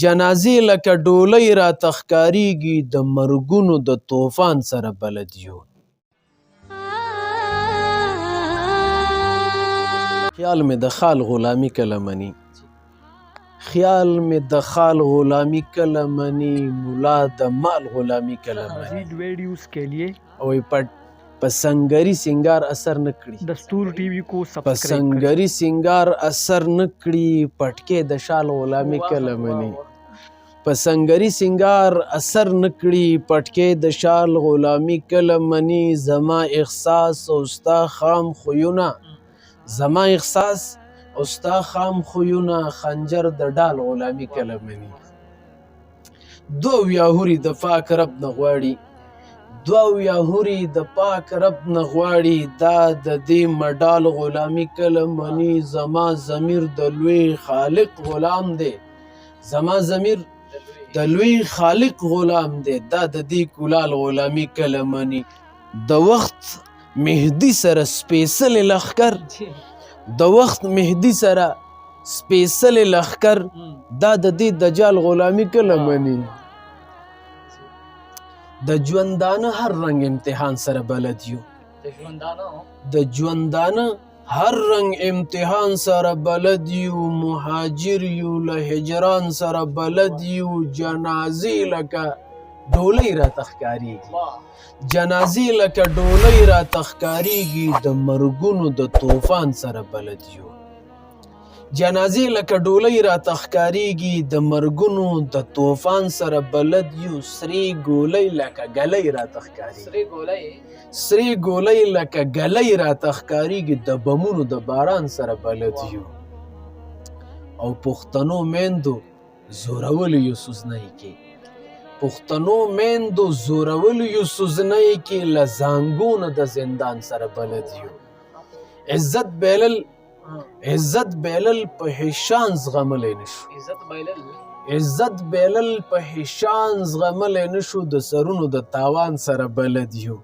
جنازې لکه ډولۍ راته ښکارېږي د مرګونو د طوفان سره بلد یو. خیال مې د خال غلامي کله مني، خیال مې د خال غلامی کله منی، مولا د مال غلامی کله منی. مزید ویڈیوز کے لیے پسنگری سنگار اثر نکړي، دستور ٹی وی کو سبسکرائب پسنگری سنگار اثر نکړي، پټکې د شال غلامی کله منی. پسنگری سنگار اثر نکړي، پټکې د شال غلامی کله منی. زما احساس او ستا خام خویونه، زما احساس او ستا خام خویونه، خنجر د ډال غلامی کله مني. دوه یاهوري د پاک رب نه غواړي، دوه یاهوري د پاک رب نه غواړي، دا د دې مډال غلامی کله مني. زما ضمیر د لوی خالق غلام دی، زما ضمیر د لوی خالق غلام دی، دا د دې کولال غلامی کله مني. د وخت مهدي سره سپیڅلی لښکر، د وخت مهدي سره سپیڅلی لښکر، دا د دې دجال غلامی کله مني. د ژوندانه هر رنګ امتحان سره بلد یو، د ژوندانه هر رنګ امتحان سره بلد یو. مهاجر یو له هجران سره بلد یو. جنازې لکه ډولۍ راته ښکارېږي، جنازې لکه ډولۍ راته ښکارېږي، د مرګونو د طوفان سره بلد یو. جنازې لکه ډولۍ راته ښکارېږي، د مرګونو د طوفان سره بلد یو. سرې ګولۍ لکه ګلۍ راته ښکارېږي، سرې ګولۍ لکه ګلۍ راته ښکارېږي، د بمونو د باران سره بلد یو. او پښتنو میندو زورولو یو سوزنۍ کې، پښتنو میندو زورولو یو سوزنۍ کې، له زانګونه د زندان سره بلد یو. عزت بایلل، عزت بایلل په هیشان زغملی نشو، عزت بایلل په هیشان زغملی نشو، د سرونو د تاوان سره بلد یو.